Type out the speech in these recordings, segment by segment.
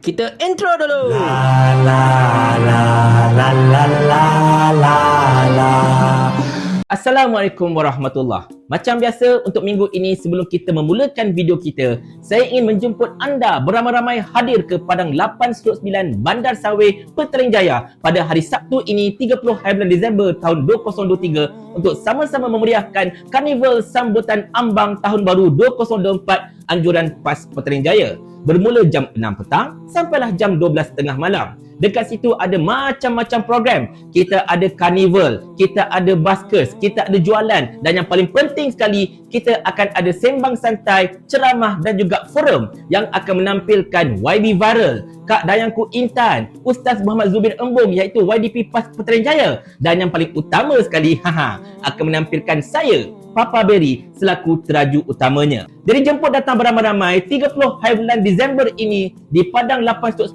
Kita intro dulu. La la la la la la la la. Assalamualaikum warahmatullahi. Macam biasa untuk minggu ini sebelum kita memulakan video kita, saya ingin menjemput anda beramai-ramai hadir ke Padang 8/9 Bandar Saweh, Petaling Jaya pada hari Sabtu ini 30 hari bulan Disember tahun 2023 untuk sama-sama memeriahkan Karnival Sambutan Ambang Tahun Baru 2024 Anjuran PAS Petaling Jaya. Bermula jam 6 petang sampailah jam 12.30 malam. Dekat situ ada macam-macam program. Kita ada karnival, kita ada baskers, kita ada jualan, dan yang paling penting sekali, kita akan ada sembang santai, ceramah dan juga forum yang akan menampilkan YB Viral, Kak Dayangku Intan, Ustaz Muhammad Zubir Embong iaitu YDP PAS Petaling Jaya, dan yang paling utama sekali, akan menampilkan saya, Papa Berry selaku teraju utamanya. Jadi jemput datang beramai-ramai 30 hari bulan Disember ini di Padang 8/9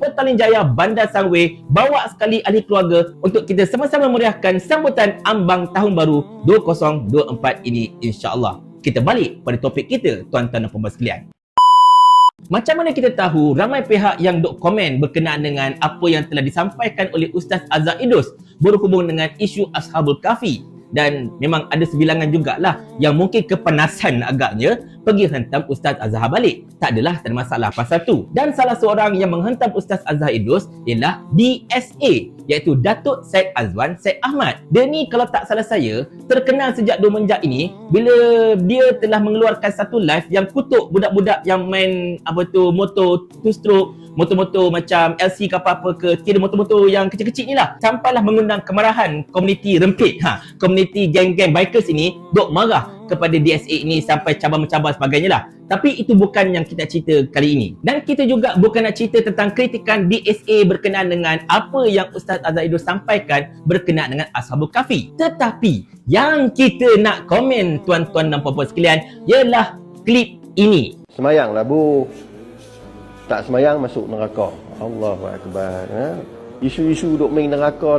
Petaling Jaya Bandar Saweh. Bawa sekali ahli keluarga untuk kita sama-sama meriahkan sambutan Ambang Tahun Baru 2024 ini, insya-Allah. Kita balik pada topik kita, tuan-tuan dan puan-puan sekalian. Macam mana kita tahu ramai pihak yang duk komen berkenaan dengan apa yang telah disampaikan oleh Ustaz Azhar Idrus berhubung dengan isu Ashabul Kahfi? Dan memang ada sebilangan jugalah yang mungkin kepanasan agaknya pergi hentam Ustaz Azhar balik. Tak adalah, tak ada masalah pasal tu. Dan salah seorang yang menghentam Ustaz Azhar Idrus ialah DSA, iaitu Datuk Syed Azwan Syed Ahmad. Dia ni kalau tak salah saya terkenal sejak semenjak ini bila dia telah mengeluarkan satu live yang kutuk budak-budak yang main motor two stroke, motor-motor macam LC ke apa-apa ke, kira motor-motor yang kecil-kecil ni lah, sampailah mengundang kemarahan komuniti rempit, komuniti geng-geng bikers ini duk marah kepada DSA ini sampai cabar-mencabar sebagainya lah. Tapi itu bukan yang kita cerita kali ini. Dan kita juga bukan nak cerita tentang kritikan DSA berkenaan dengan apa yang Ustaz Azhar Idrus sampaikan berkenaan dengan Ashabul Kahfi. Tetapi yang kita nak komen, tuan-tuan dan puan-puan sekalian, ialah klip ini. Semayanglah bu. Tak semayang masuk neraka. Allahu Akbar. Isu-isu duk main neraka.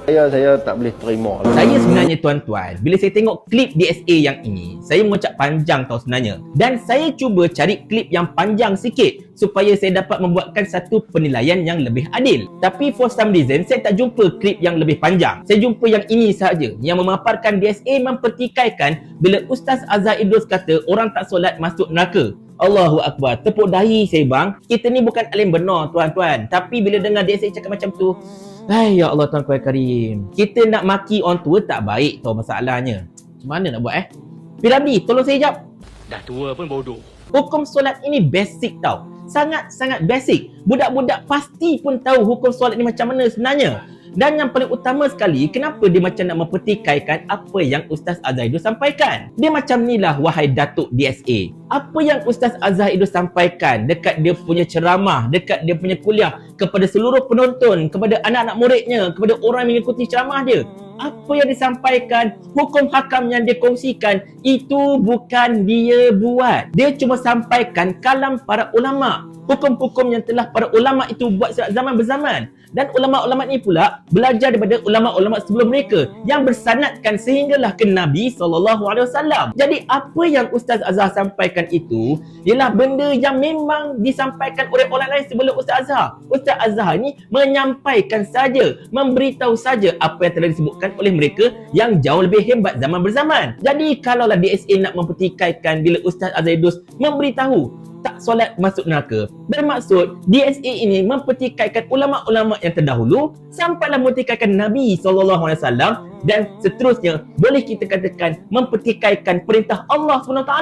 Saya tak boleh terima. Saya sebenarnya tuan-tuan, bila saya tengok klip DSA yang ini, saya mengucap panjang tau sebenarnya. Dan saya cuba cari klip yang panjang sikit supaya saya dapat membuatkan satu penilaian yang lebih adil. Tapi for some reason, saya tak jumpa klip yang lebih panjang. Saya jumpa yang ini sahaja, yang memaparkan DSA mempertikaikan bila Ustaz Azhar Idrus kata orang tak solat masuk neraka. Allahu Akbar. Tepuk dahi saya bang. Kita ni bukan alim benar tuan-tuan. Tapi bila dengar DSA cakap macam tu, ya Allah Tuan Karim. Kita nak maki orang tua tak baik tau masalahnya. Macam mana nak buat Piramli, tolong saya jawab. Dah tua pun bodoh. Hukum solat ini basic tau. Sangat-sangat basic. Budak-budak pasti pun tahu hukum solat ni macam mana sebenarnya. Dan yang paling utama sekali, kenapa dia macam nak mempertikaikan apa yang Ustaz Azhar Idrus sampaikan? Dia macam ni lah, wahai Datuk DSA. Apa yang Ustaz Azhar Idrus sampaikan dekat dia punya ceramah, dekat dia punya kuliah, kepada seluruh penonton, kepada anak-anak muridnya, kepada orang yang mengikuti ceramah dia, apa yang disampaikan, hukum hakam yang dia kongsikan, itu bukan dia buat. Dia cuma sampaikan kalam para ulama', hukum-hukum yang telah para ulama' itu buat zaman berzaman. Dan ulama'-ulama' ni pula belajar daripada ulama'-ulama' sebelum mereka yang bersanadkan sehinggalah ke Nabi SAW. Jadi apa yang Ustaz Azhar sampaikan itu ialah benda yang memang disampaikan oleh orang lain sebelum Ustaz Azhar. Ustaz Azhar ni menyampaikan saja, memberitahu saja apa yang telah disebutkan oleh mereka yang jauh lebih hebat zaman berzaman. Jadi kalaulah DSA nak mempertikaikan bila Ustaz Azhar Idrus memberitahu tak solat masuk neraka, bermaksud DSA ini mempertikaikan ulama'-ulama' yang terdahulu sampailah mempertikaikan Nabi SAW, dan seterusnya boleh kita katakan mempertikaikan perintah Allah SWT.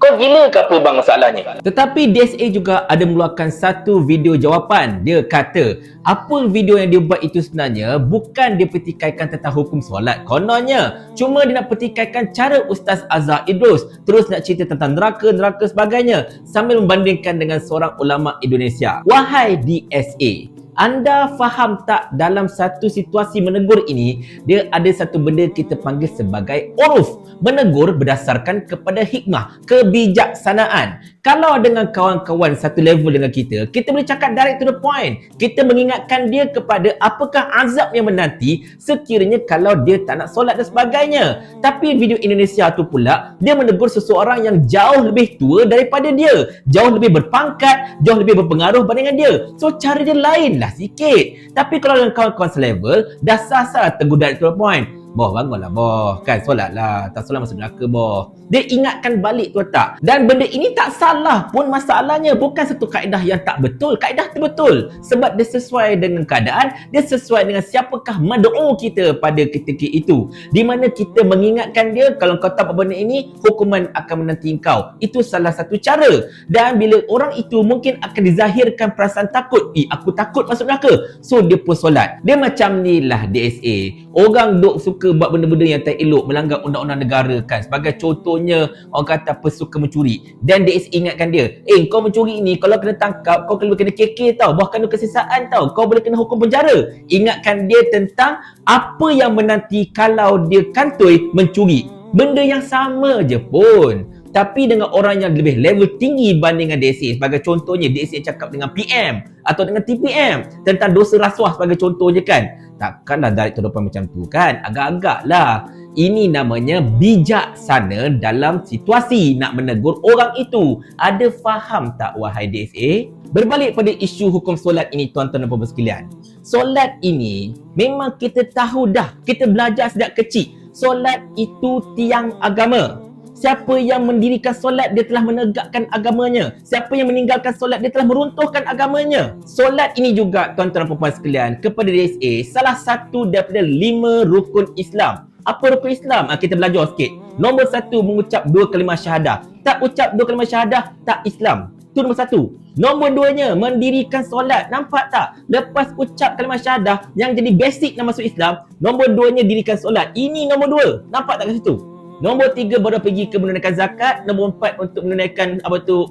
Kau gila ke apa bang masalahnya? Tetapi DSA juga ada mengeluarkan satu video jawapan. Dia kata apa video yang dia buat itu sebenarnya bukan dia pertikaikan tentang hukum solat kononnya, cuma dia nak pertikaikan cara Ustaz Azhar Idrus terus nak cerita tentang neraka sebagainya sambil membandingkan dengan seorang ulama Indonesia. Wahai DSA, anda faham tak dalam satu situasi menegur ini, dia ada satu benda kita panggil sebagai uruf. Menegur berdasarkan kepada hikmah, kebijaksanaan. Kalau dengan kawan-kawan satu level dengan kita boleh cakap direct to the point. Kita mengingatkan dia kepada apakah azab yang menanti sekiranya kalau dia tak nak solat dan sebagainya. Tapi video Indonesia tu pula, dia menegur seseorang yang jauh lebih tua daripada dia, jauh lebih berpangkat, jauh lebih berpengaruh bandingkan dia. So cara dia lain lah sikit. Tapi kalau dengan kawan-kawan selevel, dah sah-sah tegur direct to the point. Boh, bangunlah boh, kan solatlah, tak solat masuk neraka boh. Dia ingatkan balik tu tak. Dan benda ini tak salah pun masalahnya. Bukan satu kaedah yang tak betul, kaedah tu betul. Sebab dia sesuai dengan keadaan, dia sesuai dengan siapakah mad'u kita pada ketika itu. Di mana kita mengingatkan dia, kalau kau tak buat benda ini, hukuman akan menanti kau. Itu salah satu cara. Dan bila orang itu mungkin akan dizahirkan perasaan takut. Aku takut masuk neraka. So dia pun solat. Dia macam ni lah DSA. Orang duk suka buat benda-benda yang tak elok, melanggar undang-undang negara kan. Sebagai contohnya, orang kata apa, suka mencuri. Dan dia ingatkan dia, kau mencuri ni, kalau kena tangkap, kau kena KK tau, bahkan kena kesisaan tau, kau boleh kena hukum penjara. Ingatkan dia tentang apa yang menanti kalau dia kantoi mencuri. Benda yang sama je pun. Tapi dengan orang yang lebih level tinggi bandingkan DSA, sebagai contohnya DSA cakap dengan PM atau dengan TPM tentang dosa rasuah sebagai contohnya kan. Takkanlah direct to the point macam tu kan. Agak-agak lah. Ini namanya bijaksana dalam situasi nak menegur orang itu. Ada faham tak wahai DSA? Berbalik pada isu hukum solat ini tuan-tuan dan puan-puan sekalian. Solat ini memang kita tahu dah. Kita belajar sejak kecil. Solat itu tiang agama. Siapa yang mendirikan solat, dia telah menegakkan agamanya. Siapa yang meninggalkan solat, dia telah meruntuhkan agamanya. Solat ini juga, tuan-tuan dan puan-puan sekalian, kepada DSA, salah satu daripada 5 rukun Islam. Apa rukun Islam? Kita belajar sikit. Nombor 1, mengucap 2 kalimah syahadah. Tak ucap 2 kalimah syahadah, tak Islam. Itu nombor 1. Nombor 2-nya, mendirikan solat. Nampak tak? Lepas ucap kalimah syahadah, yang jadi basic nak masuk Islam, nombor 2-nya dirikan solat. Ini nombor 2. Nampak tak kat situ? Nombor 3 baru pergi ke menunaikan zakat. Nombor 4 untuk menunaikan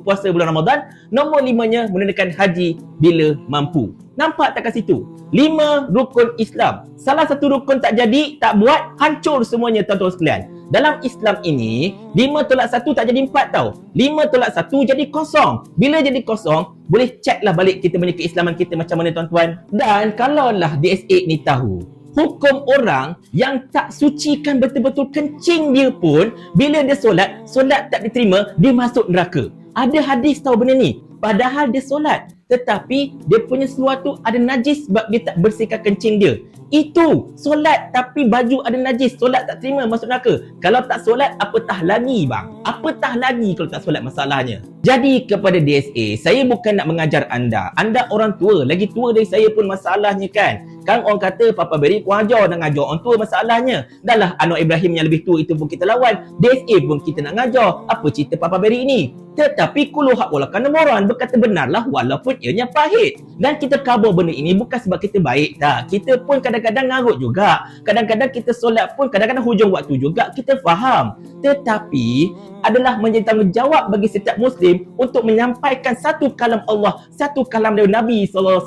puasa bulan Ramadan. Nombor 5-nya menunaikan haji bila mampu. Nampak tak kat situ? 5 rukun Islam. Salah satu rukun tak jadi, tak buat, hancur semuanya tuan-tuan sekalian. Dalam Islam ini, 5 tolak 1 tak jadi 4 tau. 5 tolak 1 jadi kosong. Bila jadi kosong, boleh check lah balik kita punya keislaman kita macam mana tuan-tuan. Dan kalaulah DSA ni tahu, hukum orang yang tak sucikan betul-betul kencing dia pun, bila dia solat, solat tak diterima, dia masuk neraka. Ada hadis tahu benda ni. Padahal dia solat, tetapi dia punya sesuatu ada najis sebab dia tak bersihkan kencing dia. Itu solat tapi baju ada najis, solat tak terima, masuk neraka. Kalau tak solat, apatah lagi bang? Apatah lagi kalau tak solat masalahnya. Jadi kepada DSA, saya bukan nak mengajar anda. Anda orang tua, lagi tua dari saya pun masalahnya kan. Kan orang kata Papa Berry kurang ajar dan ngajar orang tua masalahnya. Dah lah Anwar Ibrahim yang lebih tua itu pun kita lawan. DSA pun kita nak ngajar. Apa cerita Papa Berry ini? Tetapi kulu hak walakan moran, berkata benarlah walaupun ianya pahit. Dan kita kabur benda ini bukan sebab kita baik tak. Kita pun kadang-kadang ngarut juga. Kadang-kadang kita solat pun kadang-kadang hujung waktu juga kita faham. Tetapi adalah menjadi tanggungjawab bagi setiap Muslim untuk menyampaikan satu kalam Allah, satu kalam dari Nabi SAW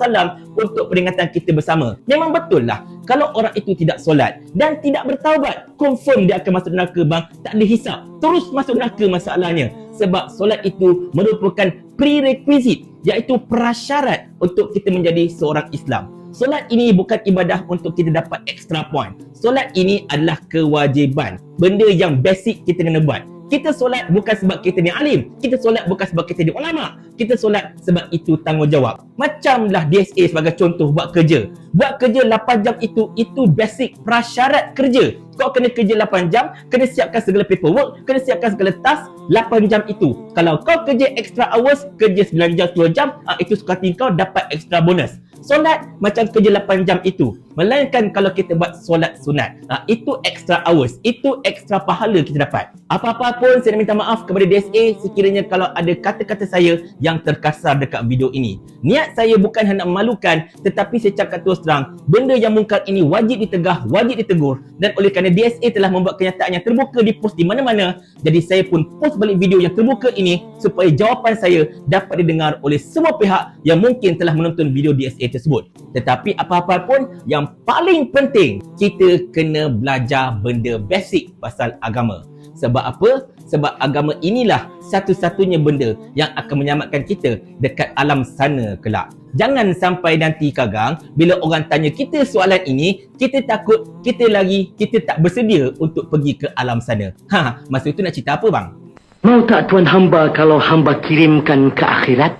untuk peringatan kita bersama. Memang betul lah, kalau orang itu tidak solat dan tidak bertaubat, confirm dia akan masuk neraka bang. Tak ada hisap, terus masuk neraka masalahnya. Sebab solat itu merupakan prerequisite, iaitu prasyarat untuk kita menjadi seorang Islam. Solat ini bukan ibadah untuk kita dapat extra point. Solat ini adalah kewajiban. Benda yang basic kita kena buat. Kita solat bukan sebab kita ni alim. Kita solat bukan sebab kita ni ulama. Kita solat sebab itu tanggungjawab. Macamlah DSA sebagai contoh buat kerja. Buat kerja 8 jam itu basic prasyarat kerja. Kau kena kerja 8 jam, kena siapkan segala paperwork, kena siapkan segala task 8 jam itu. Kalau kau kerja extra hours, kerja 9 jam, 10 jam, itu suka hati kau dapat extra bonus. Solat macam kerja 8 jam itu. Melainkan kalau kita buat solat sunat, itu extra hours, itu extra pahala kita dapat. Apa-apa pun saya minta maaf kepada DSA sekiranya kalau ada kata-kata saya yang terkasar dekat video ini. Niat saya bukan hendak memalukan, tetapi saya cakap terus terang, benda yang mungkar ini wajib ditegah, wajib ditegur. Dan oleh kerana DSA telah membuat kenyataan yang terbuka di post di mana-mana, jadi saya pun post balik video yang terbuka ini supaya jawapan saya dapat didengar oleh semua pihak yang mungkin telah menonton video DSA tersebut. Tetapi apa-apa pun, yang paling penting, kita kena belajar benda basic pasal agama. Sebab apa? Sebab agama inilah satu-satunya benda yang akan menyelamatkan kita dekat alam sana kelak. Jangan sampai nanti kagang, bila orang tanya kita soalan ini, kita takut, kita lari, kita tak bersedia untuk pergi ke alam sana. Masa itu nak cerita apa bang? Mau tak tuan hamba kalau hamba kirimkan ke akhirat?